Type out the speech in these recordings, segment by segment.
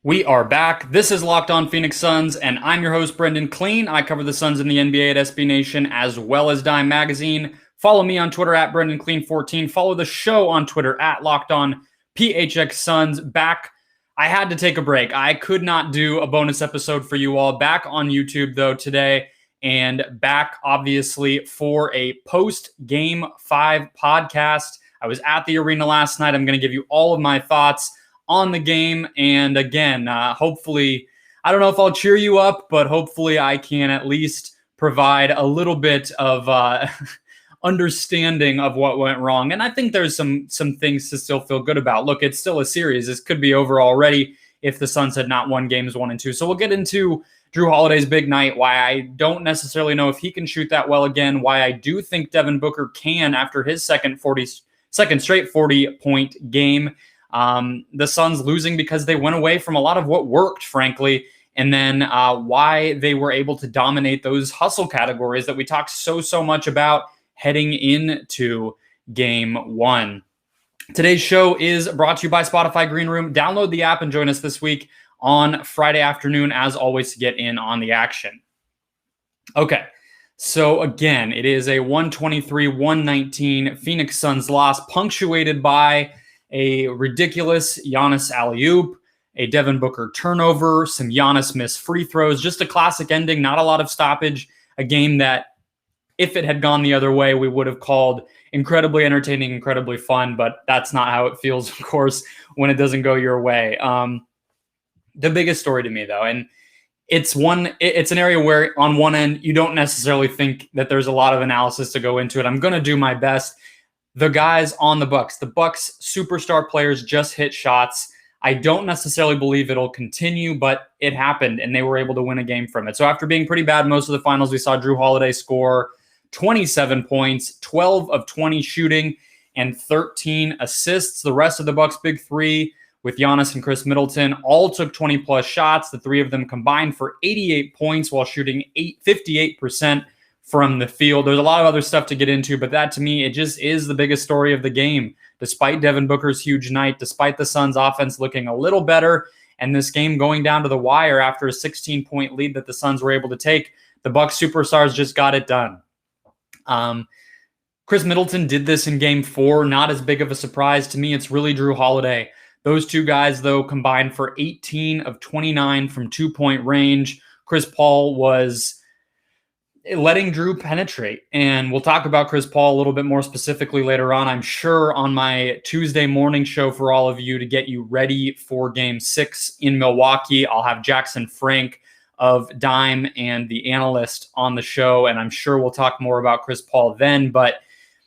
We are back. This is Locked On Phoenix Suns, and I'm your host, Brendan Clean. I cover the Suns in the NBA at SB Nation as well as Dime Magazine. Follow me on Twitter at Brendan Clean14. Follow the show on Twitter at Locked On PHX Suns. Back. I had to take a break. I could not do a bonus episode for you all. Back on YouTube, though, today, and back, obviously, for a post-Game 5 podcast. I was at the arena last night. I'm going to give you all of my thoughts on the game. And again, hopefully, I don't know if I'll cheer you up, but hopefully I can at least provide a little bit of understanding of what went wrong. And I think there's some things to still feel good about. Look, it's still a series. This could be over already if the Suns had not won games 1 and 2. So we'll get into Jrue Holiday's big night, why I don't necessarily know if he can shoot that well again, why I do think Devin Booker can after his second straight 40-point game. The Suns losing because they went away from a lot of what worked, frankly, and then why they were able to dominate those hustle categories that we talked so much about heading into Game 1. Today's show is brought to you by Spotify Green Room. Download the app and join us this week on Friday afternoon, as always, to get in on the action. Okay, so again, it is a 123-119 Phoenix Suns loss, punctuated by a ridiculous Giannis alley-oop, a Devin Booker turnover, some Giannis missed free throws, just a classic ending, not a lot of stoppage, a game that, if it had gone the other way, we would have called incredibly entertaining, incredibly fun, but that's not how it feels, of course, when it doesn't go your way. The biggest story to me, though, and it's an area where on one end, you don't necessarily think that there's a lot of analysis to go into it. I'm going to do my best. The guys on the Bucks superstar players just hit shots. I don't necessarily believe it'll continue, but it happened, and they were able to win a game from it. So after being pretty bad most of the finals, we saw Jrue Holiday score 27 points, 12 of 20 shooting, and 13 assists. The rest of the Bucks' big three, with Giannis and Chris Middleton, all took 20-plus shots. The three of them combined for 88 points while shooting 58% from the field. There's a lot of other stuff to get into, but that to me, it just is the biggest story of the game. Despite Devin Booker's huge night, despite the Suns offense looking a little better, and this game going down to the wire after a 16-point lead that the Suns were able to take, the Bucks superstars just got it done. Chris Middleton did this in Game 4, not as big of a surprise to me. It's really Jrue Holiday. Those two guys, though, combined for 18 of 29 from two-point range. Chris Paul was letting Jrue penetrate. And we'll talk about Chris Paul a little bit more specifically later on, I'm sure, on my Tuesday morning show for all of you to get you ready for Game 6 in Milwaukee. I'll have Jackson Frank of Dime and The Analyst on the show, and I'm sure we'll talk more about Chris Paul then. But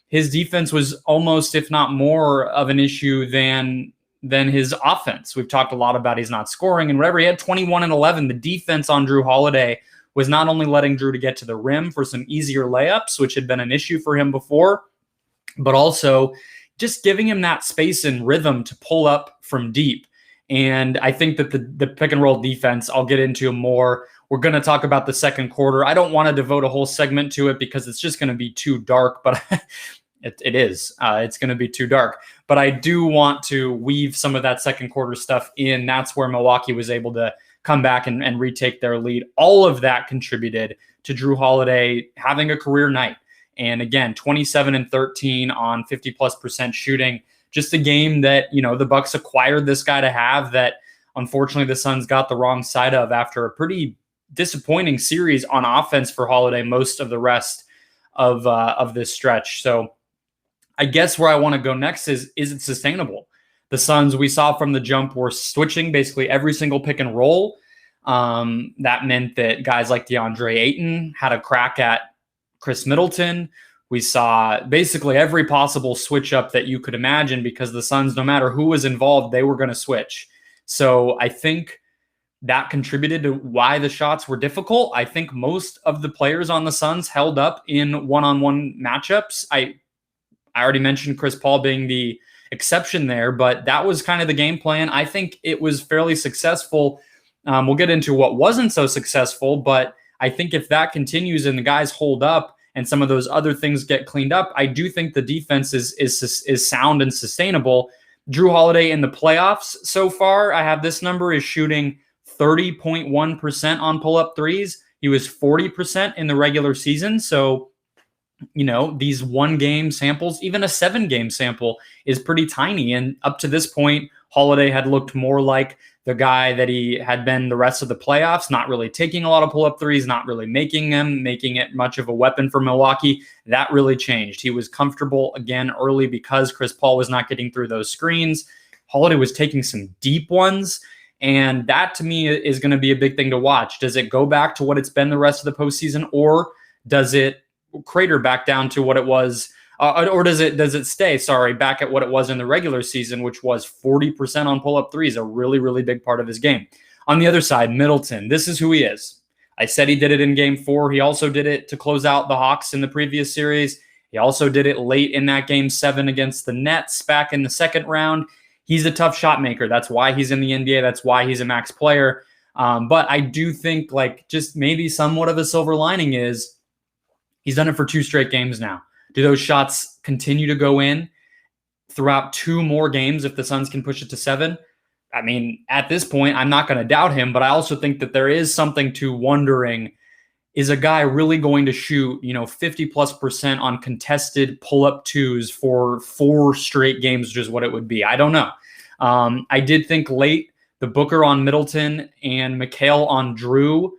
his defense was almost, if not more, of an issue than his offense. We've talked a lot about he's not scoring and whatever. He had 21 and 11. The defense on Jrue Holiday was not only letting Jrue to get to the rim for some easier layups, which had been an issue for him before, but also just giving him that space and rhythm to pull up from deep. And I think that the pick and roll defense, I'll get into more. We're going to talk about the second quarter. I don't want to devote a whole segment to it because it's just going to be too dark, but it is. It's going to be too dark. But I do want to weave some of that second quarter stuff in. That's where Milwaukee was able to come back and retake their lead. All of that contributed to Jrue Holiday having a career night. And again, 27 and 13 on 50+% shooting. Just a game that, the Bucks acquired this guy to have that unfortunately the Suns got the wrong side of after a pretty disappointing series on offense for Holiday most of the rest of this stretch. So I guess where I want to go next is it sustainable? The Suns, we saw from the jump, were switching basically every single pick and roll. That meant that guys like DeAndre Ayton had a crack at Chris Middleton. We saw basically every possible switch up that you could imagine because the Suns, no matter who was involved, they were going to switch. So I think that contributed to why the shots were difficult. I think most of the players on the Suns held up in one-on-one matchups. I already mentioned Chris Paul being the exception there, but that was kind of the game plan. I think it was fairly successful. We'll get into what wasn't so successful, but I think if that continues and the guys hold up and some of those other things get cleaned up, I do think the defense is sound and sustainable. Drew Holiday in the playoffs so far, I have this number, is shooting 30.1% on pull-up threes. He was 40% in the regular season. So, these 1-game samples, even a 7-game sample is pretty tiny. And up to this point, Holiday had looked more like the guy that he had been the rest of the playoffs, not really taking a lot of pull-up threes, not really making them, making it much of a weapon for Milwaukee. That really changed. He was comfortable again early because Chris Paul was not getting through those screens. Holiday was taking some deep ones, and that to me is going to be a big thing to watch. Does it go back to what it's been the rest of the postseason, or does it crater back down to what it was, or does it stay back at what it was in the regular season, which was 40% on pull-up threes, a really, really big part of his game. On the other side, Middleton, this is who he is. I said he did it in game 4. He also did it to close out the Hawks in the previous series. He also did it late in that game 7 against the Nets back in the second round. He's a tough shot maker. That's why he's in the NBA. That's why he's a max player. But I do think just maybe somewhat of a silver lining is he's done it for 2 straight games now. Do those shots continue to go in throughout 2 more games if the Suns can push it to 7? I mean, at this point, I'm not going to doubt him, but I also think that there is something to wondering, is a guy really going to shoot, 50+% on contested pull-up 2s for 4 straight games, which is what it would be? I don't know. I did think late the Booker on Middleton and Mchale on Drew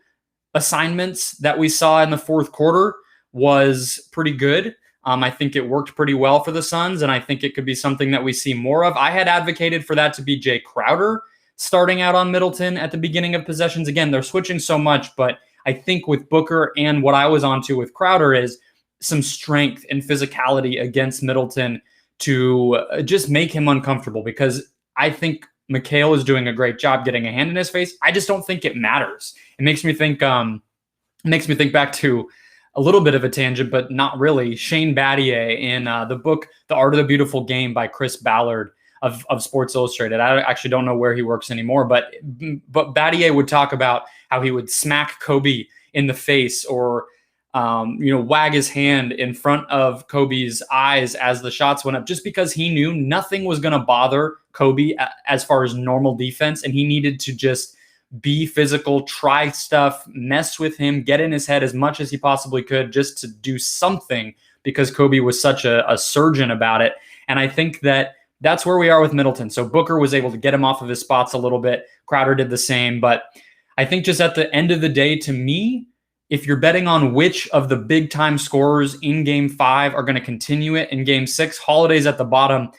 assignments that we saw in the fourth quarter was pretty good. I think it worked pretty well for the Suns, and I think it could be something that we see more of. I had advocated for that to be Jay Crowder starting out on Middleton at the beginning of possessions. Again, they're switching so much, but I think with Booker and what I was onto with Crowder is some strength and physicality against Middleton to just make him uncomfortable, because I think Mchale is doing a great job getting a hand in his face. I just don't think it matters. It makes me think back to a little bit of a tangent, but not really. Shane Battier in the book, The Art of the Beautiful Game by Chris Ballard of Sports Illustrated. I actually don't know where he works anymore, but Battier would talk about how he would smack Kobe in the face or, wag his hand in front of Kobe's eyes as the shots went up, just because he knew nothing was going to bother Kobe as far as normal defense. And he needed to just be physical, try stuff, mess with him, get in his head as much as he possibly could just to do something, because Kobe was such a surgeon about it. And I think that's where we are with Middleton. So Booker was able to get him off of his spots a little bit. Crowder did the same. But I think just at the end of the day, to me, if you're betting on which of the big time scorers in game 5 are going to continue it in game 6, Holiday's at the bottom.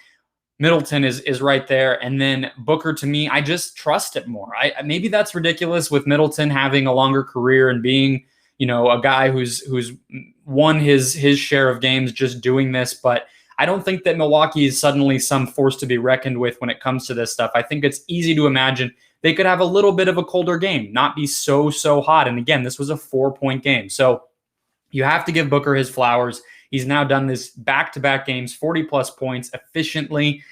Middleton is right there. And then Booker, to me, I just trust it more. Maybe that's ridiculous with Middleton having a longer career and being, a guy who's won his share of games just doing this. But I don't think that Milwaukee is suddenly some force to be reckoned with when it comes to this stuff. I think it's easy to imagine they could have a little bit of a colder game, not be so hot. And again, this was a 4-point game. So you have to give Booker his flowers. He's now done this back-to-back games, 40-plus points efficiently.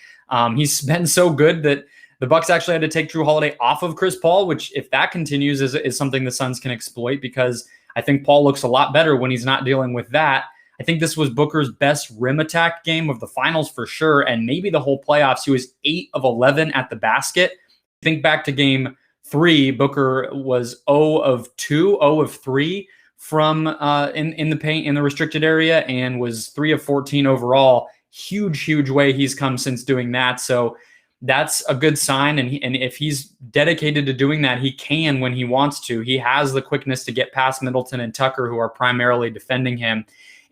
He's been so good that the Bucks actually had to take Drew Holiday off of Chris Paul, which, if that continues, is something the Suns can exploit, because I think Paul looks a lot better when he's not dealing with that. I think this was Booker's best rim attack game of the finals for sure, and maybe the whole playoffs. He was 8 of 11 at the basket. Think back to game 3, Booker was 0 of 2, 0 of 3 from in the paint in the restricted area, and was 3 of 14 overall. Huge way he's come since doing that. So that's a good sign. And if he's dedicated to doing that, he can when he wants to. He has the quickness to get past Middleton and Tucker, who are primarily defending him.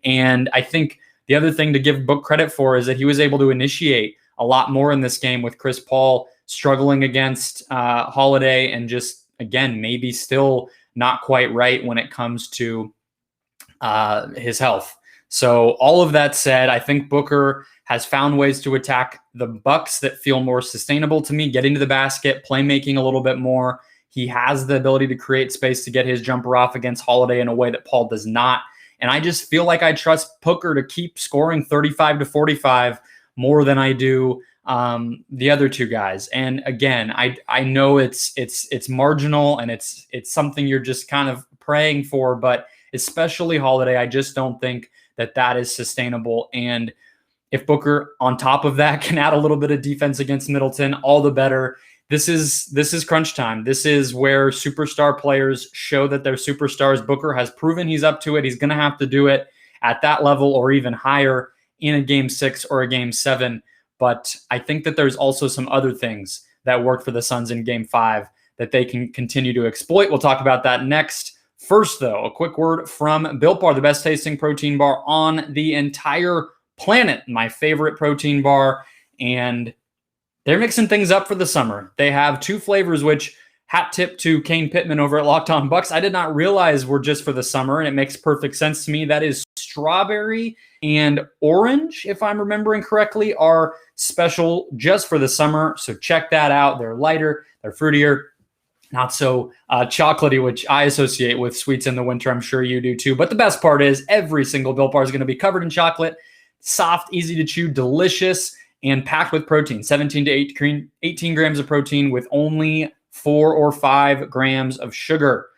And I think the other thing to give Book credit for is that he was able to initiate a lot more in this game, with Chris Paul struggling against Holiday, and just, again, maybe still not quite right when it comes to his health. So all of that said, I think Booker has found ways to attack the Bucks that feel more sustainable to me, getting to the basket, playmaking a little bit more. He has the ability to create space to get his jumper off against Holiday in a way that Paul does not. And I just feel like I trust Booker to keep scoring 35 to 45 more than I do the other two guys. And again, I know it's marginal, and it's something you're just kind of praying for, but especially Holiday, I just don't think that is sustainable. And If Booker on top of that can add a little bit of defense against Middleton, all the better. This is crunch time. This is where superstar players show that they're superstars. Booker has proven he's up to it. He's going to have to do it at that level or even higher in a game 6 or a game 7. But I think that there's also some other things that worked for the Suns in game 5 that they can continue to exploit. We'll talk about that next. First, though, a quick word from Built Bar, the best tasting protein bar on the entire planet. My favorite protein bar. And they're mixing things up for the summer. They have 2 flavors, which hat tip to Kane Pittman over at Locked On Bucks. I did not realize were just for the summer, and it makes perfect sense to me. That is strawberry and orange, if I'm remembering correctly, are special just for the summer. So check that out. They're lighter, they're fruitier, not so chocolatey, which I associate with sweets in the winter. I'm sure you do too. But the best part is every single Built Bar is going to be covered in chocolate, soft, easy to chew, delicious, and packed with protein, 17 to 18 grams of protein with only 4 or 5 grams of sugar.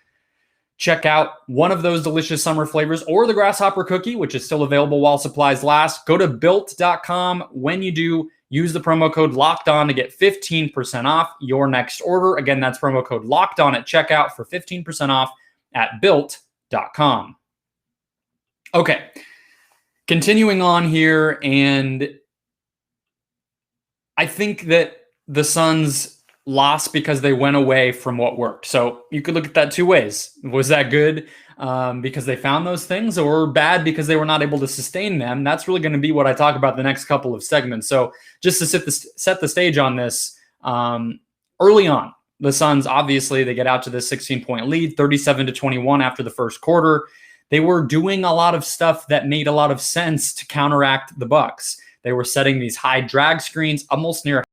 Check out one of those delicious summer flavors or the grasshopper cookie, which is still available while supplies last. Go to built.com. When you do, use the promo code LOCKEDON to get 15% off your next order. Again, that's promo code LOCKEDON at checkout for 15% off at built.com. Okay, continuing on here, and I think that the Suns lost because they went away from what worked. So you could look at that 2 ways. Was that good because they found those things, or bad because they were not able to sustain them? That's really going to be what I talk about the next couple of segments. So just to set the stage on this, early on, the Suns, obviously, they get out to this 16-point lead, 37-21 after the first quarter. They were doing a lot of stuff that made a lot of sense to counteract the Bucks. They were setting these high drag screens almost near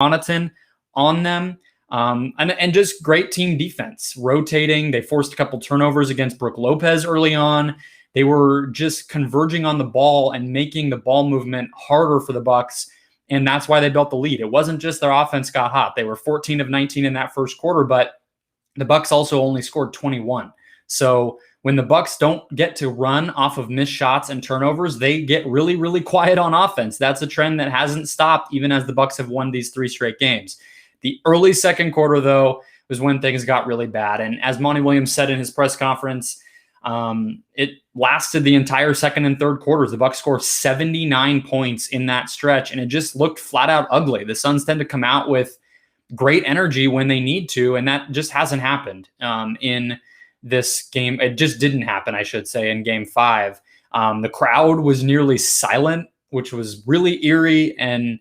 Connaughton on them, and just great team defense, rotating. They forced a couple turnovers against Brook Lopez early on. They were just converging on the ball and making the ball movement harder for the Bucks, and that's why they built the lead. It wasn't just their offense got hot. They were 14 of 19 in that first quarter, but the Bucks also only scored 21. So when the Bucks don't get to run off of missed shots and turnovers, they get really, really quiet on offense. That's a trend that hasn't stopped even as the Bucks have won these 3 straight games. The early second quarter, though, was when things got really bad. And as Monty Williams said in his press conference, it lasted the entire second and third quarters. The Bucks scored 79 points in that stretch, and it just looked flat out ugly. The Suns tend to come out with great energy when they need to, and that just hasn't happened in this game. It just didn't happen, I should say, in game 5. The crowd was nearly silent, which was really eerie and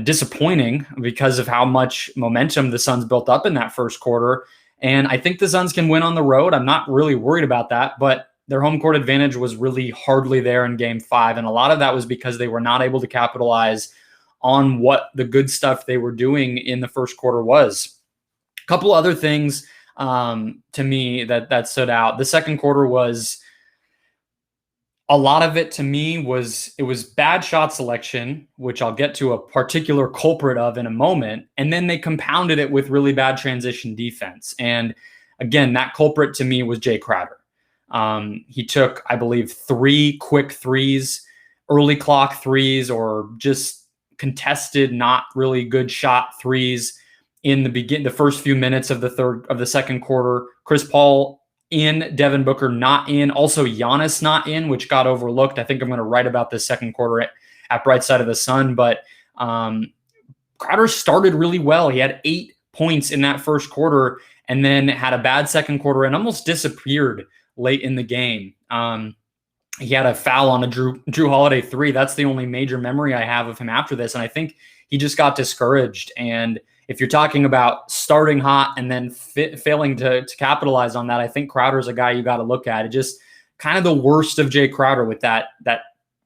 disappointing because of how much momentum the Suns built up in that first quarter. And I think the Suns can win on the road. I'm not really worried about that, but their home court advantage was really hardly there in game 5. And a lot of that was because they were not able to capitalize on what the good stuff they were doing in the first quarter was. A couple other things to me that stood out. The second quarter was, a lot of it to me was bad shot selection, which I'll get to a particular culprit of in a moment. And then they compounded it with really bad transition defense. And again, that culprit to me was Jay Crowder. He took, I believe, 3 quick threes, early clock threes, or just contested, not really good shot threes in the first few minutes of the second quarter. Chris Paul in, Devin Booker not in, also Giannis not in, which got overlooked. I think I'm going to write about this second quarter at Bright Side of the Sun, but Crowder started really well. He had 8 points in that first quarter and then had a bad second quarter and almost disappeared late in the game. He had a foul on a Drew Holiday 3. That's the only major memory I have of him after this, and I think he just got discouraged. And if you're talking about starting hot and then failing to capitalize on that, I think Crowder's a guy you got to look at. It just kind of the worst of Jay Crowder with that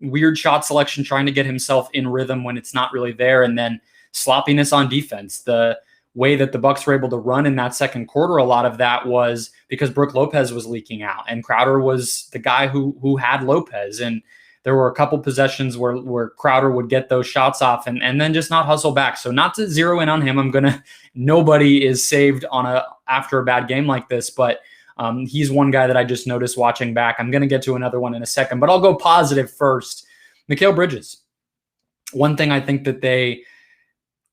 weird shot selection, trying to get himself in rhythm when it's not really there, and then sloppiness on defense. The way that the Bucks were able to run in that second quarter, a lot of that was because Brook Lopez was leaking out, and Crowder was the guy who had Lopez. And there were a couple possessions where Crowder would get those shots off and then just not hustle back. So not to zero in on him. Nobody is saved after a bad game like this, but he's one guy that I just noticed watching back. I'm going to get to another one in a second, but I'll go positive first. Mchale Bridges. One thing I think that they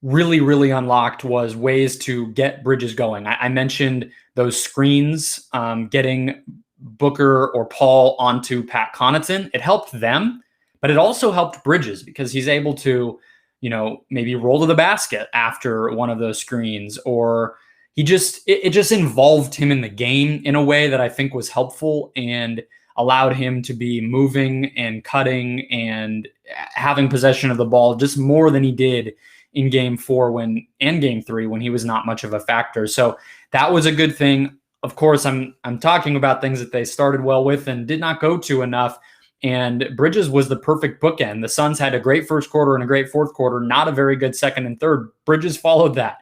really, really unlocked was ways to get Bridges going. I mentioned those screens, getting Booker or Paul onto Pat Connaughton. It helped them, but it also helped Bridges because he's able to, maybe roll to the basket after one of those screens, or it just involved him in the game in a way that I think was helpful and allowed him to be moving and cutting and having possession of the ball just more than he did in game 4 and game 3 when he was not much of a factor. So that was a good thing. Of course, I'm talking about things that they started well with and did not go to enough. And Bridges was the perfect bookend. The Suns had a great first quarter and a great fourth quarter, not a very good second and third. Bridges followed that.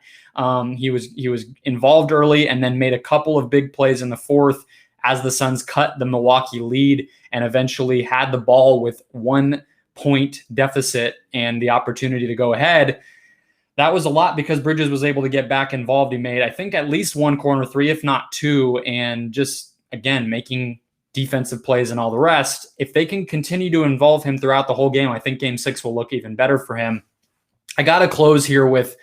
He was involved early and then made a couple of big plays in the fourth as the Suns cut the Milwaukee lead and eventually had the ball with 1 point deficit and the opportunity to go ahead. That was a lot because Bridges was able to get back involved. He made, I think, at least 1 corner 3, if not 2, and just, again, making defensive plays and all the rest. If they can continue to involve him throughout the whole game, I think game 6 will look even better for him. I got to close here with,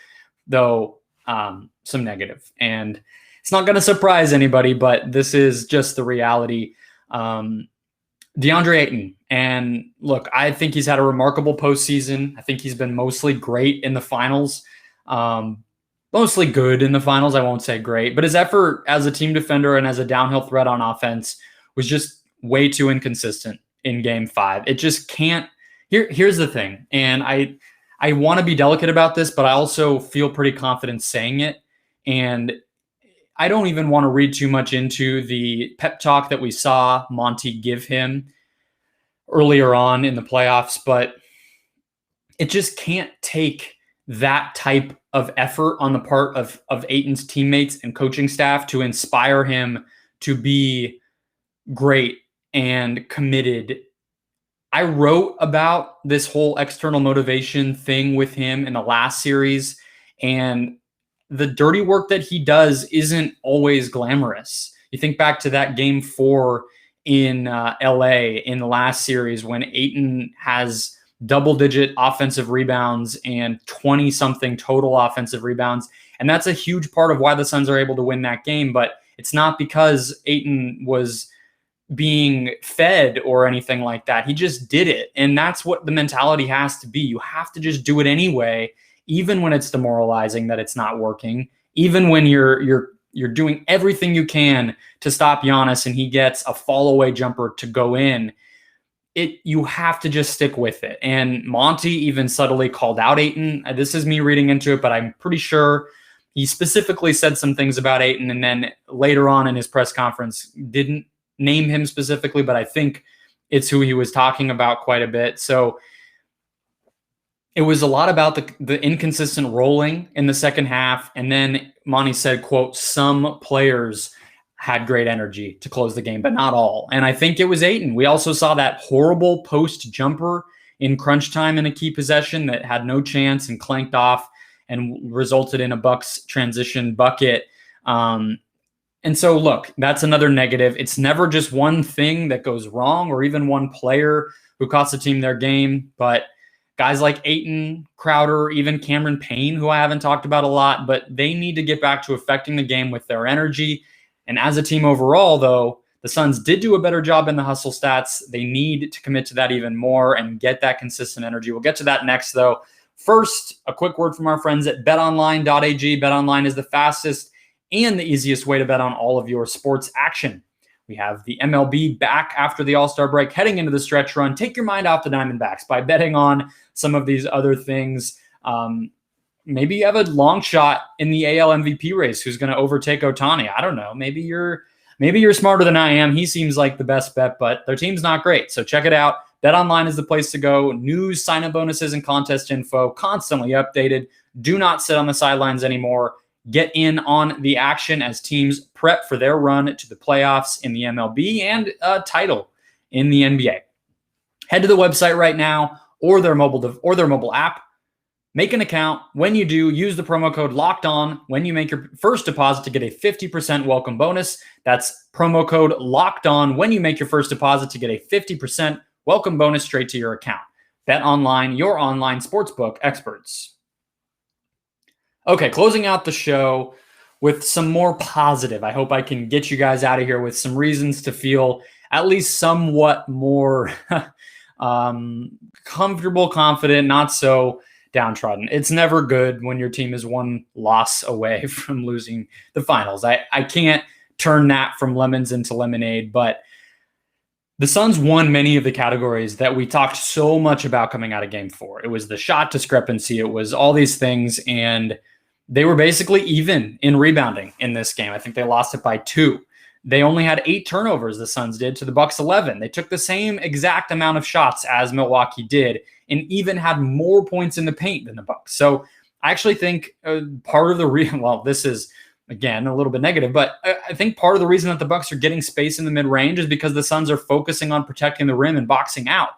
though, some negative. And it's not going to surprise anybody, but this is just the reality. DeAndre Ayton. And look, I think he's had a remarkable postseason. I think he's been mostly great in the finals. Mostly good in the finals. I won't say great, but his effort as a team defender and as a downhill threat on offense was just way too inconsistent in game 5. It just can't. Here's the thing. And I want to be delicate about this, but I also feel pretty confident saying it. And I don't even want to read too much into the pep talk that we saw Monty give him earlier on in the playoffs, but it just can't take that type of effort on the part of Ayton's teammates and coaching staff to inspire him to be great and committed. I wrote about this whole external motivation thing with him in the last series, and the dirty work that he does isn't always glamorous. You think back to that game 4 in LA in the last series when Ayton has double-digit offensive rebounds and 20-something total offensive rebounds. And that's a huge part of why the Suns are able to win that game. But it's not because Ayton was being fed or anything like that. He just did it. And that's what the mentality has to be. You have to just do it anyway, even when it's demoralizing that it's not working, even when you're doing everything you can to stop Giannis and he gets a fall-away jumper to go in. You have to just stick with it. And Monty even subtly called out Ayton. This is me reading into it, but I'm pretty sure he specifically said some things about Ayton, and then later on in his press conference didn't name him specifically, but I think it's who he was talking about quite a bit. So it was a lot about the inconsistent rolling in the second half. And then Monty said, quote, some players had great energy to close the game, but not all. And I think it was Ayton. We also saw that horrible post jumper in crunch time in a key possession that had no chance and clanked off and resulted in a Bucks transition bucket. And so, look, that's another negative. It's never just one thing that goes wrong or even one player who costs the team their game. But guys like Ayton, Crowder, even Cameron Payne, who I haven't talked about a lot, but they need to get back to affecting the game with their energy. And as a team overall, though, the Suns did do a better job in the hustle stats. They need to commit to that even more and get that consistent energy. We'll get to that next, though. First, a quick word from our friends at BetOnline.ag. BetOnline is the fastest and the easiest way to bet on all of your sports action. We have the MLB back after the All-Star break, heading into the stretch run. Take your mind off the Diamondbacks by betting on some of these other things. Maybe you have a long shot in the AL MVP race who's going to overtake Ohtani. I don't know. Maybe you're smarter than I am. He seems like the best bet, but their team's not great. So check it out. BetOnline is the place to go. News, sign-up bonuses, and contest info constantly updated. Do not sit on the sidelines anymore. Get in on the action as teams prep for their run to the playoffs in the MLB and a title in the NBA. Head to the website right now or their mobile app. Make an account. When you do, use the promo code Locked On when you make your first deposit to get a 50% welcome bonus. That's promo code Locked On when you make your first deposit to get a 50% welcome bonus straight to your account. BetOnline, your online sportsbook experts. Okay, closing out the show with some more positive. I hope I can get you guys out of here with some reasons to feel at least somewhat more comfortable, confident, not so downtrodden. It's never good when your team is one loss away from losing the finals. I can't turn that from lemons into lemonade, but the Suns won many of the categories that we talked so much about coming out of Game 4. It was the shot discrepancy. It was all these things, and they were basically even in rebounding in this game. I think they lost it by 2. They only had 8 turnovers, the Suns did, to the Bucks 11. They took the same exact amount of shots as Milwaukee did and even had more points in the paint than the Bucks. So I actually think part of the reason, well, this is, again, a little bit negative, but I think part of the reason that the Bucks are getting space in the mid-range is because the Suns are focusing on protecting the rim and boxing out.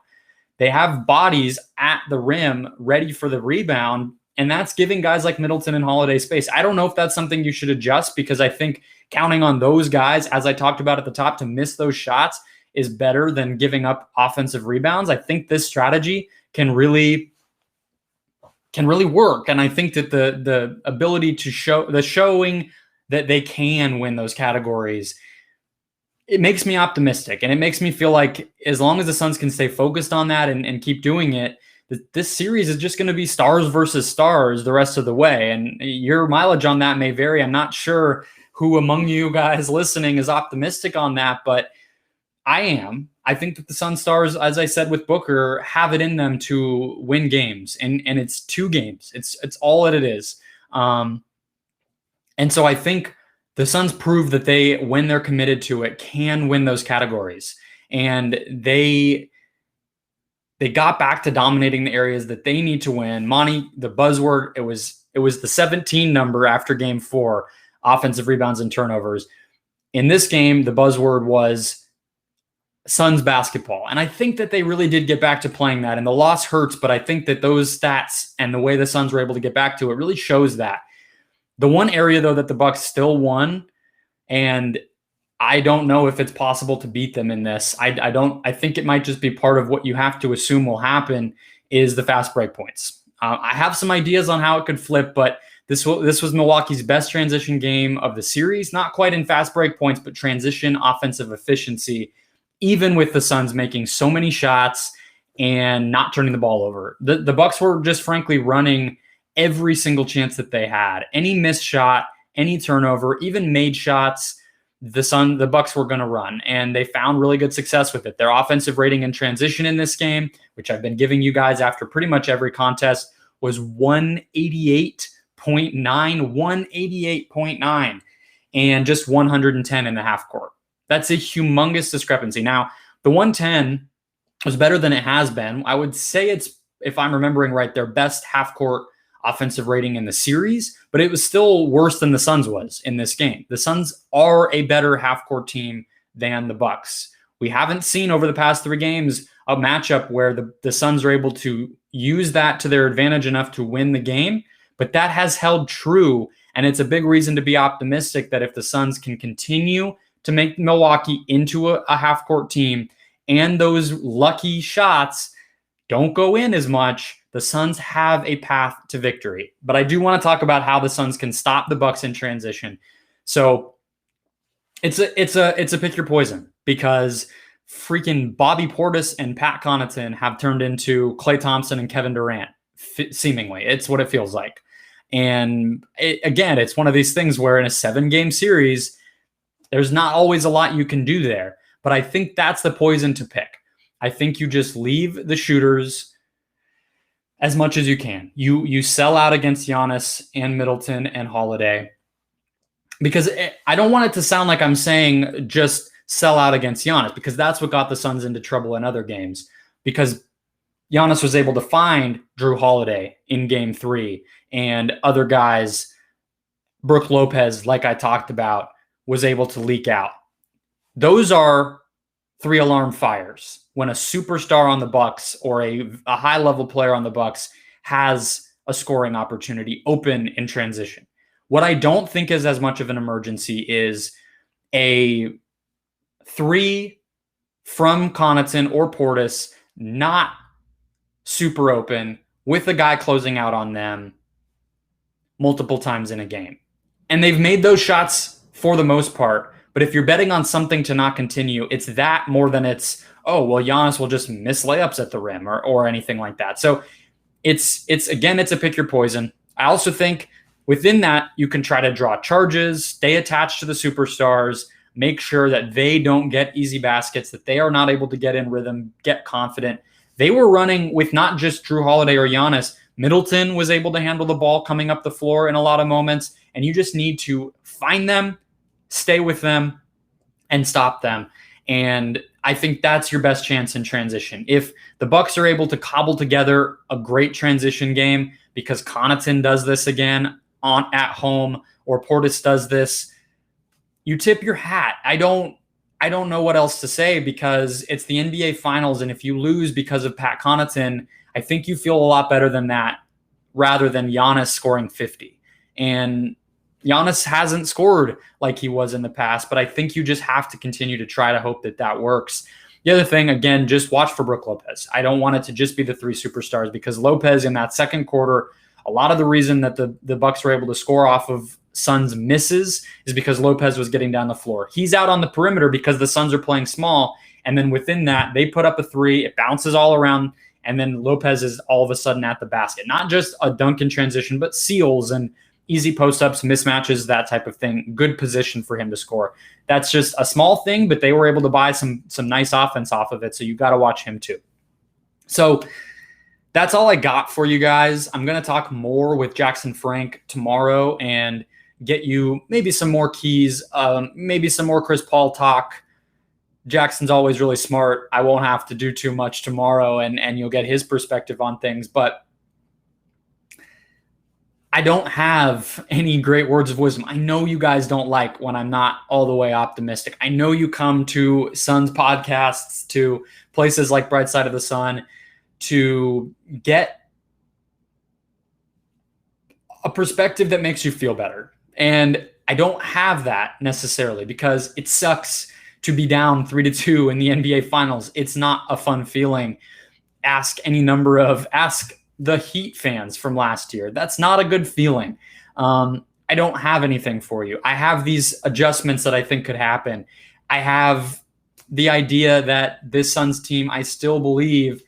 They have bodies at the rim ready for the rebound, and that's giving guys like Middleton and Holiday space. I don't know if that's something you should adjust, because I think counting on those guys, as I talked about at the top, to miss those shots is better than giving up offensive rebounds. I think this strategy can really work. And I think that the ability to showing that they can win those categories, it makes me optimistic. And it makes me feel like as long as the Suns can stay focused on that and keep doing it, this series is just going to be stars versus stars the rest of the way. And your mileage on that may vary. I'm not sure who among you guys listening is optimistic on that, but I am. I think that the Sun Stars, as I said with Booker, have it in them to win games, and it's 2 games. It's all that it is. And so I think the Suns prove that they, when they're committed to it, can win those categories. And they got back to dominating the areas that they need to win. Monty, the buzzword, it was the 17 number after Game 4, offensive rebounds and turnovers. In this game, the buzzword was Suns basketball. And I think that they really did get back to playing that. And the loss hurts, but I think that those stats and the way the Suns were able to get back to it really shows that. The one area, though, that the Bucks still won, and I don't know if it's possible to beat them in this. I think it might just be part of what you have to assume will happen, is the fast break points. I have some ideas on how it could flip, but this was Milwaukee's best transition game of the series. Not quite in fast break points, but transition offensive efficiency, even with the Suns making so many shots and not turning the ball over. The Bucks were just frankly running every single chance that they had. Any missed shot, any turnover, even made shots, the Bucks were going to run, and they found really good success with it. Their offensive rating in transition in this game, which I've been giving you guys after pretty much every contest, was 188.9, and just 110 in the half court. That's a humongous discrepancy. Now, the 110 was better than it has been. I would say it's, if I'm remembering right, their best half court offensive rating in the series, but it was still worse than the Suns was in this game. The Suns are a better half-court team than the Bucks. We haven't seen over the past 3 games a matchup where the Suns are able to use that to their advantage enough to win the game, but that has held true, and it's a big reason to be optimistic that if the Suns can continue to make Milwaukee into a half-court team and those lucky shots don't go in as much, the Suns have a path to victory. But I do want to talk about how the Suns can stop the Bucks in transition. So it's a pick your poison, because freaking Bobby Portis and Pat Connaughton have turned into Klay Thompson and Kevin Durant, seemingly. It's what it feels like. And again, it's one of these things where in a 7-game series, there's not always a lot you can do there. But I think that's the poison to pick. I think you just leave the shooters as much as you can. You sell out against Giannis and Middleton and Holiday, because I don't want it to sound like I'm saying just sell out against Giannis, because that's what got the Suns into trouble in other games, because Giannis was able to find Drew Holiday in Game 3, and other guys, Brook Lopez, like I talked about, was able to leak out. Those are 3 alarm fires when a superstar on the Bucks or a high-level player on the Bucks has a scoring opportunity open in transition. What I don't think is as much of an emergency is a 3 from Connaughton or Portis not super open with a guy closing out on them multiple times in a game. And they've made those shots for the most part. But if you're betting on something to not continue, it's that more than it's, oh, well, Giannis will just miss layups at the rim or anything like that. So it's a pick your poison. I also think within that, you can try to draw charges, stay attached to the superstars, make sure that they don't get easy baskets, that they are not able to get in rhythm, get confident. They were running with not just Jrue Holiday or Giannis. Middleton was able to handle the ball coming up the floor in a lot of moments, and you just need to find them, stay with them, and stop them. And I think that's your best chance in transition. If the Bucks are able to cobble together a great transition game because Connaughton does this again at home or Portis does this, you tip your hat. I don't know what else to say because it's the NBA Finals, and if you lose because of Pat Connaughton, I think you feel a lot better than that rather than Giannis scoring 50. And Giannis hasn't scored like he was in the past, but I think you just have to continue to try to hope that works. The other thing, again, just watch for Brook Lopez. I don't want it to just be the 3 superstars because Lopez in that second quarter, a lot of the reason that the Bucks were able to score off of Suns misses is because Lopez was getting down the floor. He's out on the perimeter because the Suns are playing small, and then within that, they put up a 3, it bounces all around, and then Lopez is all of a sudden at the basket. Not just a dunk in transition, but seals and easy post-ups, mismatches, that type of thing. Good position for him to score. That's just a small thing, but they were able to buy some nice offense off of it, so you got to watch him too. So that's all I got for you guys. I'm going to talk more with Jackson Frank tomorrow and get you maybe some more keys, maybe some more Chris Paul talk. Jackson's always really smart. I won't have to do too much tomorrow, and you'll get his perspective on things. But I don't have any great words of wisdom. I know you guys don't like when I'm not all the way optimistic. I know you come to Suns podcasts, to places like Bright Side of the Sun, to get a perspective that makes you feel better. And I don't have that necessarily because it sucks to be down 3-2 in the NBA Finals. It's not a fun feeling. Ask the Heat fans from last year. That's not a good feeling. I don't have anything for you. I have these adjustments that I think could happen. I have the idea that this Suns team, I still believe,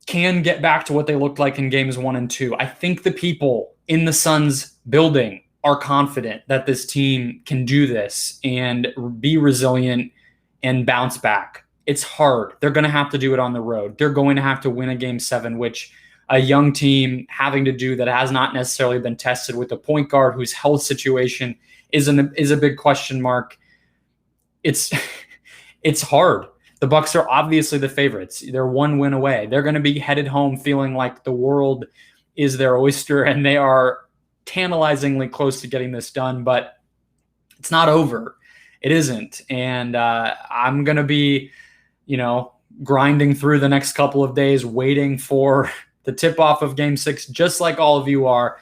can get back to what they looked like in games 1 and 2. I think the people in the Suns building are confident that this team can do this and be resilient and bounce back. It's hard. They're going to have to do it on the road. They're going to have to win a game 7, which a young team having to do that has not necessarily been tested with a point guard whose health situation is a big question mark. It's hard. The Bucks are obviously the favorites. They're 1 win away. They're going to be headed home feeling like the world is their oyster, and they are tantalizingly close to getting this done, but it's not over. It isn't. And I'm going to be, grinding through the next couple of days, waiting for the tip-off of Game 6, just like all of you are.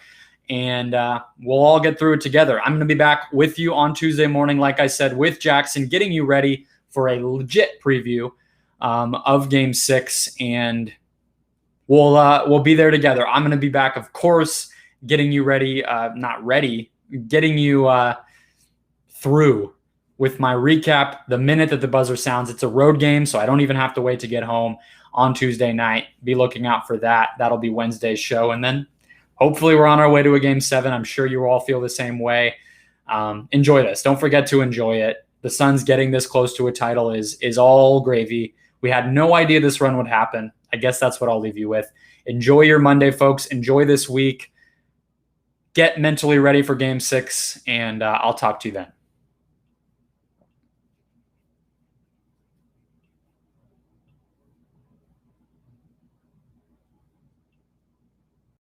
And we'll all get through it together. I'm going to be back with you on Tuesday morning, like I said, with Jackson, getting you ready for a legit preview of Game 6. And we'll be there together. I'm going to be back, of course, getting you ready, getting you through with my recap the minute that the buzzer sounds. It's a road game, so I don't even have to wait to get home on Tuesday night. Be looking out for that. That'll be Wednesday's show. And then hopefully we're on our way to a Game 7. I'm sure you all feel the same way. Enjoy this. Don't forget to enjoy it. The Suns getting this close to a title is all gravy. We had no idea this run would happen. I guess that's what I'll leave you with. Enjoy your Monday, folks. Enjoy this week. Get mentally ready for Game 6, and I'll talk to you then.